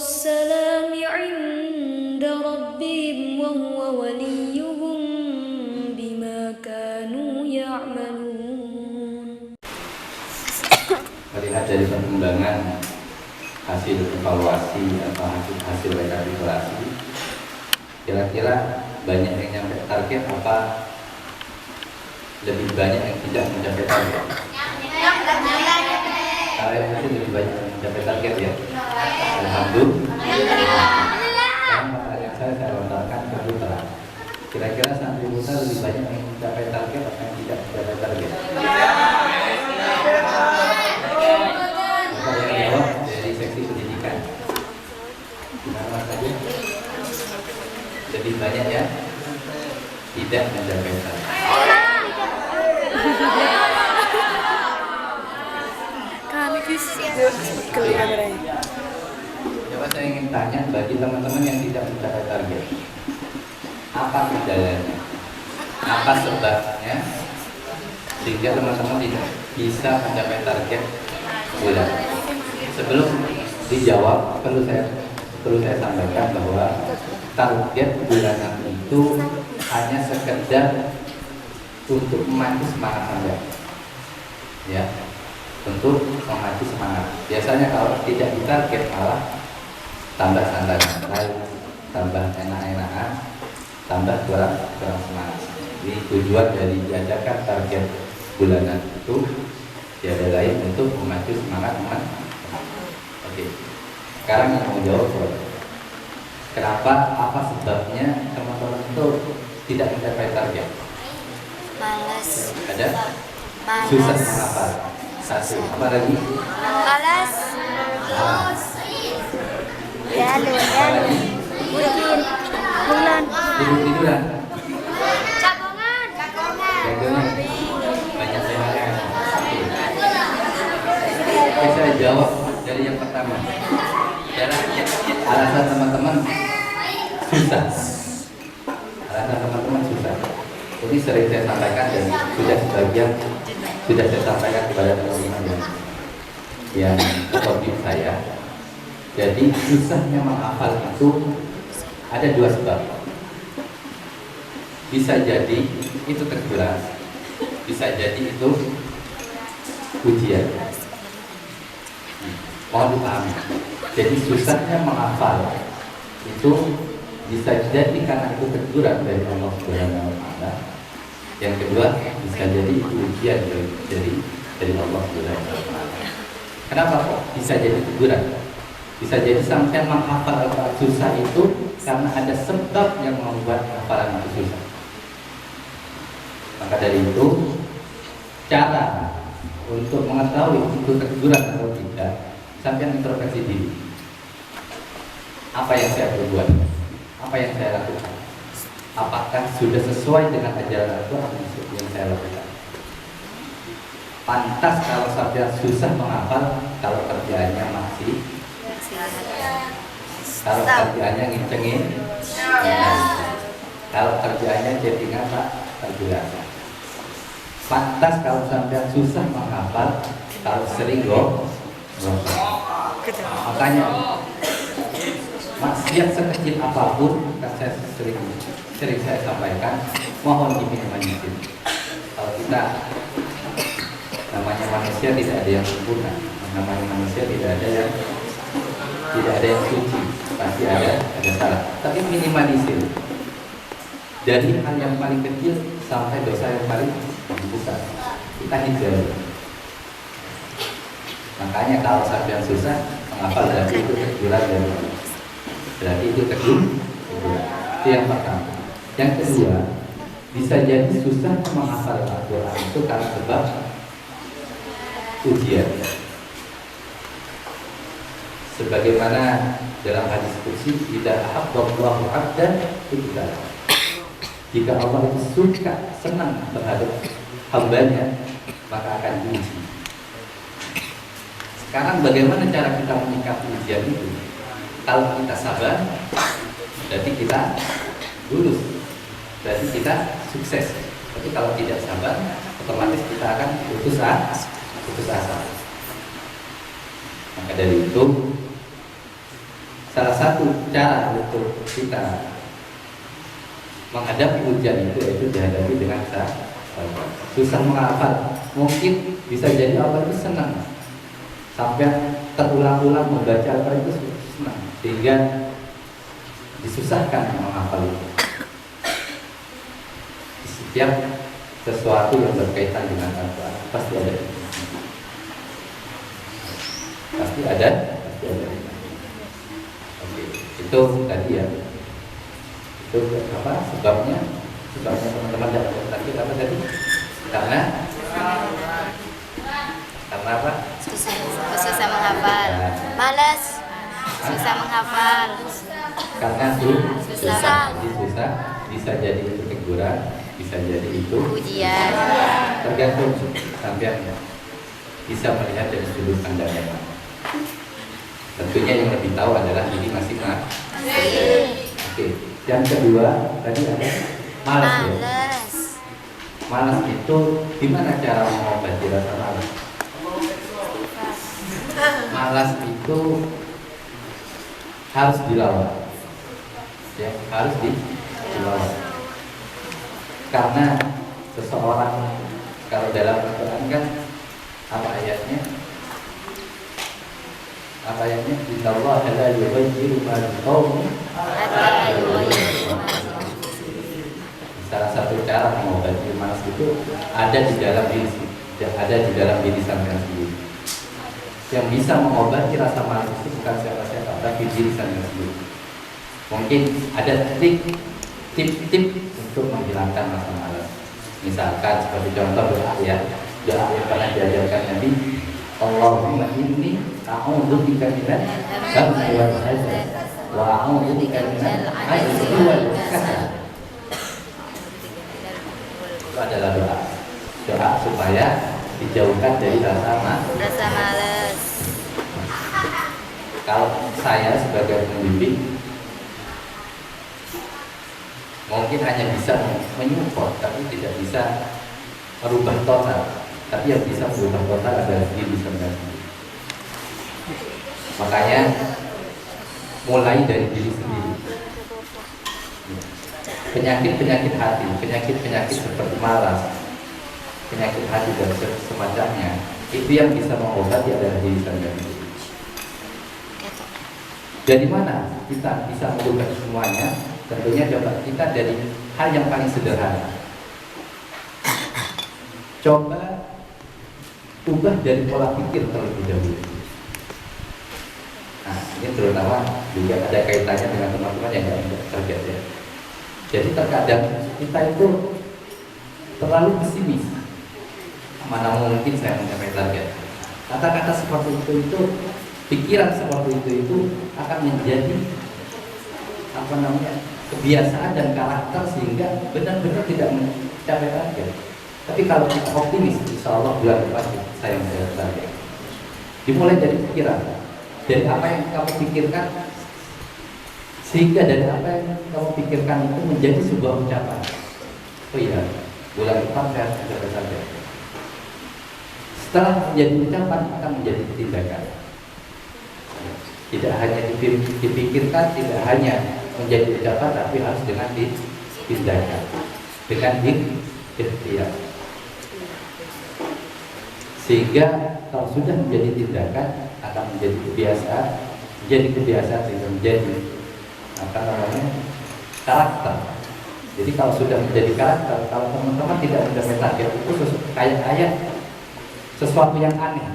السلام عند ربهم وهو وليهم بما كانوا يعملون. Melihat dari perkembangan hasil evaluasi atau hasil rekapitulasi, kira-kira banyak yang nyampe target apa lebih banyak yang tidak mencapai target? Kalau yang hasil lebih banyak yang mencapai target ya. Alhamdulillah. Sekarang pertanyaan saya lontarkan ke putra. Kira-kira santri putra lebih banyak yang mencapai target atau yang tidak mencapai target? Yang jawab dari seksi pendidikan. Gimana saja? Lebih banyak ya tidak mencapai target. Coba saya ingin tanya bagi teman-teman yang tidak mencapai target, apa kendalanya, apa sebabnya sehingga teman-teman tidak bisa mencapai target bulan. Sebelum dijawab perlu saya sampaikan bahwa target bulanan itu hanya sekedar untuk memacu semangat Anda, ya, untuk memacu semangat. Biasanya kalau tidak ditarget malah tambah santai-santai, tambah enak-enakan, tambah kurang semangat. Jadi tujuan dari diadakan target bulanan itu tiada lain untuk memacu semangat teman. Oke. Sekarang yang mau jawab, kenapa, apa sebabnya teman-teman itu tidak mencapai target? Malas. Ada? Malas. Susah menghafal. Satu. Apa lagi? Malas. Dalu. Bulan. Tidur-tiduran. Cakongan. Banyak yang Oke, saya jawab dari yang pertama. Alasan teman-teman susah. Ini sering saya sampaikan dan sudah saya sampaikan kepada teman-teman yang kodim saya. Jadi susahnya menghafal itu ada dua sebab. Bisa jadi itu teguran, bisa jadi itu ujian. Mohon dipahami. Jadi susahnya menghafal itu bisa jadi karena itu teguran dari Allah Subhanahu wa Ta'ala. Yang kedua bisa jadi itu ujian dari Allah Subhanahu wa Ta'ala. Kenapa kok bisa jadi teguran? Bisa jadi sampai menghafal Al-Quran susah itu karena ada sebab yang membuat hafalan itu susah. Maka dari itu cara untuk mengetahui itu teguran atau tidak, sampai introspeksi diri. Apa yang saya perbuat? Apa yang saya lakukan? Apakah sudah sesuai dengan ajaran Al-Quran yang saya lakukan? Pantas kalau sampai susah menghafal kalau kerjaannya masih, kalau kerjaannya ngincengin, kalau kerjaannya jadi ngapa terbiasa. Pantas kalau sampai susah menghafal kalau sering makanya maksiat sekecil apapun kan saya sering saya sampaikan, mohon diminimalisir. Kalau kita namanya manusia tidak ada yang sempurna, namanya manusia tidak ada yang suci, pasti ada salah. Tapi minimalisir dari hal yang paling kecil sampai dosa yang paling besar, kita hindari. Makanya kalau sampai yang susah menghafal berarti itu teguran dari Allah. Berarti itu teguran. Itu yang pertama. Yang kedua, bisa jadi susah menghafal Al-Quran itu karena sebab ujian. Sebagaimana dalam hadis qudsi, idza ahabballahu 'abdan ibtalah. Jika Allah itu suka, senang terhadap hambanya, maka akan diuji. Sekarang bagaimana cara kita menyikapi ujian itu? Kalau kita sabar, berarti kita lulus, berarti kita sukses. Tapi kalau tidak sabar, otomatis kita akan putus asa. Maka dari itu, salah satu cara untuk kita menghadapi ujian itu yaitu dihadapi dengan sabar. Susah menghafal, mungkin bisa jadi awal itu senang, sampai terulang-ulang membaca apa itu senang, sehingga disusahkan menghafal itu. Setiap sesuatu yang berkaitan dengan Al-Quran pasti ada, pasti ada. Oke, itu tadi ya. Itu apa sebabnya? Sebabnya teman-teman dapat target apa tadi? Karena apa? Susah menghafal. Malas. Susah menghafal. Karena Susah. Bisa jadi itu teguran, bisa jadi itu Ujian. tergantung sampai bisa melihat dari sudut pandang yang mana. Tentunya yang lebih tahu adalah diri masing-masing. Oke, yang kedua tadi ada malas. Ya? Malas itu gimana cara mengobati rasa malas? Malas itu harus dilawan, ya harus dilawan. Karena seseorang kalau dalam Al-Quran kan apa ayatnya? Apa ayatnya? Innallaha la yughayyiru ma biqaumin hatta yughayyiru ma bi anfusihim. Salah satu cara mengobati malas itu ada di dalam diri sampean sendiri. Yang bisa mengobati rasa malas itu bukan siapa-siapa, tapi diri sampean sendiri. Mungkin ada tip-tip untuk menghilangkan rasa malas. Misalkan seperti contoh doa ya, doa yang pernah diajarkan Nabi, Allahumma inni a'udzubika minal hammi wal hazan wa a'udzubika minal 'ajzi wal kasal. Itu adalah doa supaya dijauhkan dari rasa malas. Kalau saya sebagai pembimbing mungkin hanya bisa menyupport, tapi tidak bisa merubah total. Tapi yang bisa merubah total adalah diri sendiri. Makanya mulai dari diri sendiri. Penyakit hati, penyakit seperti malas, penyakit hati dan semacamnya, itu yang bisa mengobati adalah diri sendiri. Dari mana kita bisa merubah semuanya? Tentunya coba kita dari hal yang paling sederhana. Coba ubah dari pola pikir terlebih dahulu. Nah, ini terutama juga ada kaitannya dengan teman-teman yang tidak target ya. Jadi terkadang kita itu terlalu pesimis. Mana mungkin saya mencapai target. Kata-kata seperti itu, pikiran seperti itu akan menjadi kebiasaan dan karakter sehingga benar-benar tidak mencapai target. Tapi kalau kita optimis, insya Allah bulan depan saya mencapai target. Dimulai dari pikiran, dari apa yang kamu pikirkan, sehingga dari apa yang kamu pikirkan itu menjadi sebuah ucapan. Oh iya, bulan depan saya harus mencapai target. Setelah menjadi ucapan akan menjadi tindakan. Tidak hanya dipikirkan, tidak hanya menjadi ucapan, tapi harus dengan tindakan, dengan ikhtiar. Sehingga kalau sudah menjadi tindakan akan menjadi kebiasaan, sehingga menjadi karakter. Jadi kalau sudah menjadi karakter, kalau teman-teman tidak mencapai target itu kayak sesuatu yang aneh.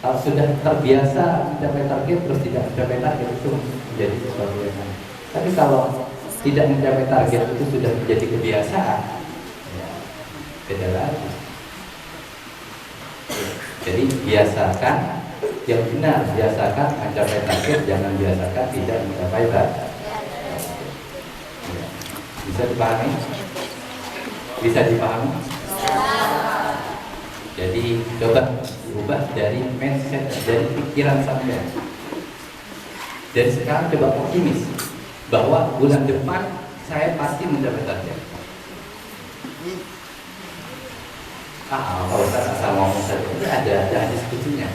Kalau sudah terbiasa mencapai target terus tidak mencapai target itu menjadi sesuatu yang aneh. Tapi kalau tidak mencapai target itu sudah menjadi kebiasaan, ya, beda lagi. Jadi biasakan yang benar, biasakan mencapai target, jangan biasakan tidak mencapai target. Ya. Bisa dipahami? Bisa dipahami? Jadi coba diubah dari mindset, dari pikiran sampai. Dari sekarang coba optimis bahwa bulan depan saya pasti mencapai target. Kalau Ustaz asal ngomong saja itu ada hadis kuncinya.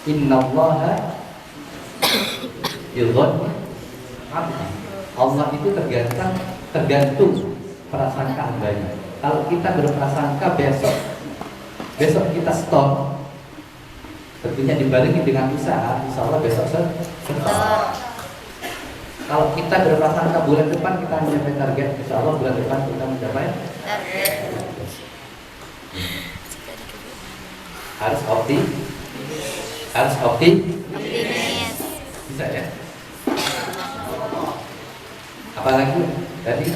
Innallaha yudhon abdi. Allah itu tergantung prasangka hambanya. Kalau kita berprasangka besok kita stop, tentunya dibarengi dengan usaha, insya Allah besok stop. Kalau kita berprasangka bulan depan kita mencapai target, insya Allah bulan depan kita mencapai target. Harus Optimis. bisa ya. Apalagi tadi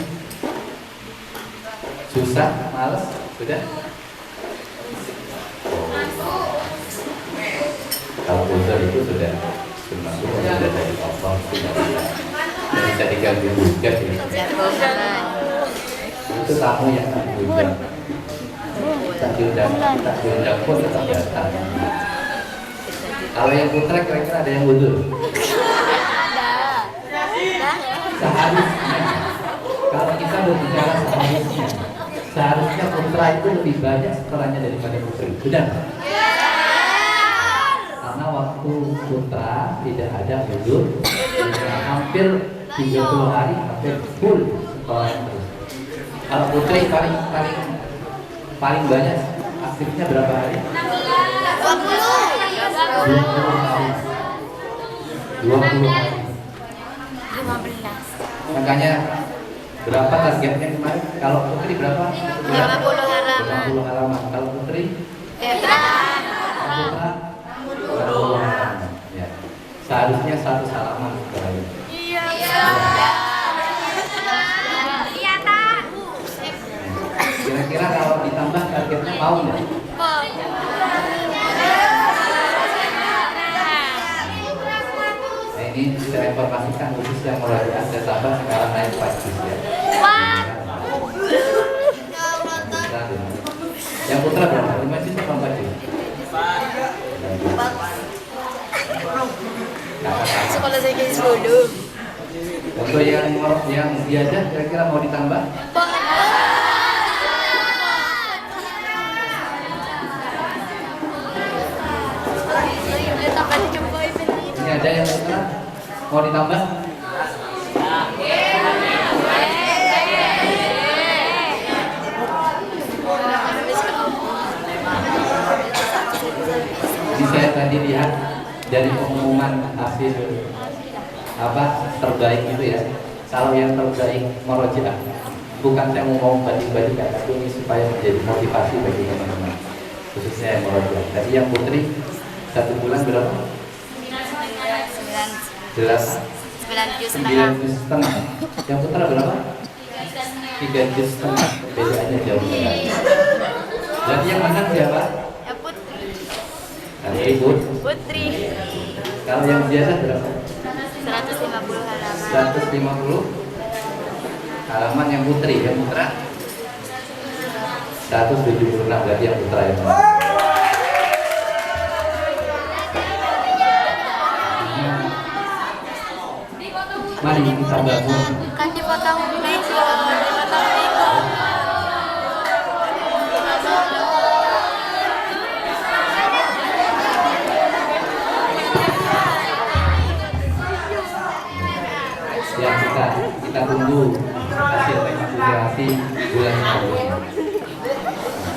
susah, malas, sudah. Kalau uzur itu sudah termasuk sudah dari Allah, tidak bisa diganggu gugat ya. Itu tamu yang tak diundang, tak diundang pun tetap datang. Kalau yang putra kira-kira ada yang uzur? Seharusnya kalau kita berbicara seharusnya putra itu lebih banyak setelahnya daripada putri. Sudah? Karena waktu putra tidak ada uzur, hampir 30 hari hampir full sekolahnya terus. Kalau putri paling banyak aktifnya berapa hari? 20 hari. 20 hari. 15. Makanya berapa targetnya kemarin? Kalau putri berapa? 50 halaman. 50 halaman. Kalau putri? Putra. Putra? 60 halaman. Ya. Seharusnya 1 halaman setelahnya. Iya, tak. Kira-kira kalau ditambah targetnya mau nggak? Nah, ini saya informasikan khusus yang merajakan saya tambah sekarang naik 4 juz ya. Yang putra berapa? 5 juz atau 4 juz? Sekolah saya kayak bodoh. Untuk yang diajar kira-kira mau ditambah? Ini ada yang putra mau ditambah? Ini saya tadi lihat dari pengumuman hasil terbaik itu ya. Kalau yang terbaik merojaah, bukan saya mau bagi-bagi tapi ini supaya menjadi motivasi bagi teman-teman, khususnya yang merojaah. Tadi yang putri 1 bulan berapa? 9 juz 9 juz setengah. Yang putra berapa? 3 juz setengah. Bedanya jauh sekali. Jadi yang menang siapa? Ya Putri. Putri. Kalau yang biasa berapa? 150 halaman. 150 halaman yang putri. Yang putra 176. Berarti yang putra yang menang. Mari kita bangun. Kan dipotong bego. Ya kita tunggu hasil rekapitulasi bulan ini.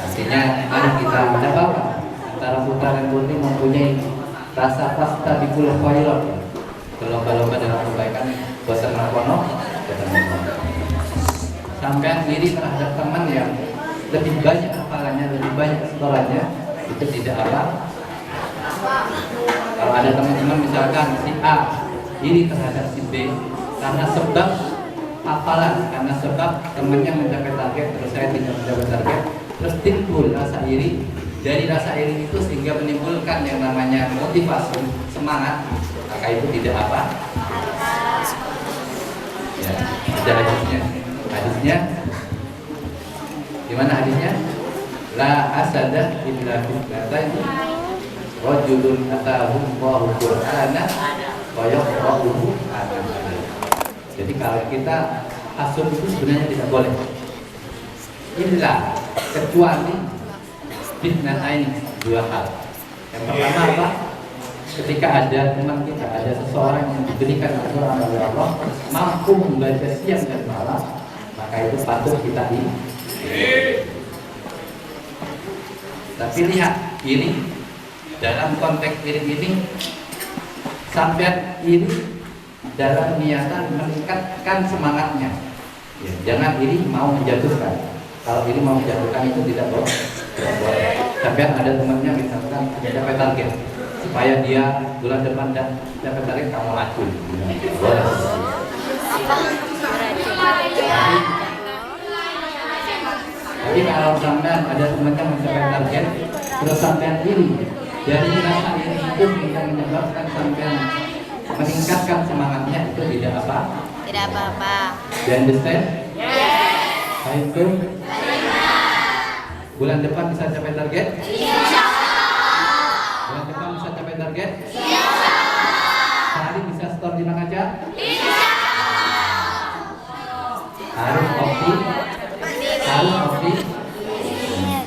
Artinya mari kita ada apa? Antara putra dan putri mempunyai rasa pasta di pulau khairat, berlomba-lomba dalam kebaikan, bosan makono, sampean diri terhadap teman yang lebih banyak hafalannya, lebih banyak setorannya, itu tidak apa. Kalau ada teman-teman misalkan si A iri terhadap si B karena sebab hafalan, karena sebab temannya mencapai target terus saya tidak mencapai target, terus timbul rasa iri. Dari rasa iri itu sehingga menimbulkan yang namanya motivasi, semangat, maka itu tidak apa. Ya, ada hadisnya gimana hadisnya? La asada illa billahi rajulun atahu Allahu Qur'ana wa yaqra'uhu. Jadi kalau kita hasud itu sebenarnya tidak boleh. Illa kecuali fitnah ini 2 hal. Yang pertama apa? ketika ada teman kita, ada seseorang yang diberikan Al-Quran oleh Allah, mampu membaca siang dan malam, maka itu patut kita ini. Tapi lihat ini dalam konteks ini sampai ini dalam niatan meningkatkan semangatnya. Ya, jangan ini mau menjatuhkan. Kalau ini mau menjatuhkan itu tidak boleh. Sampai ada temannya misalkan capai target supaya dia bulan depan dapat target, kamu racun. Boleh. Tapi kalau sampai ada temannya mencapai target terus sampai ini, jadi rasa ini itu yang menyebabkan sampai meningkatkan semangatnya, itu tidak apa? Tidak apa-apa. You understand? Itu bulan depan bisa capai target? Bulan depan bisa capai target? Sehari bisa store di Makassar? Harus opti? Harus opti?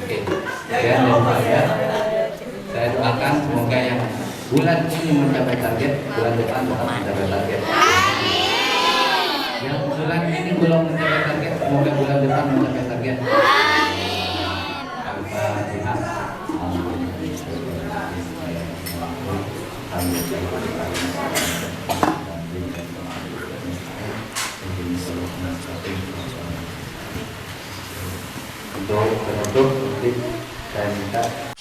Oke. Ya, saya doakan semoga yang bulan ini mencapai target, bulan depan tetap mencapai target. Yang bulan ini belum mencapai target, semoga bulan depan mencapai target. Untuk penutup, saya minta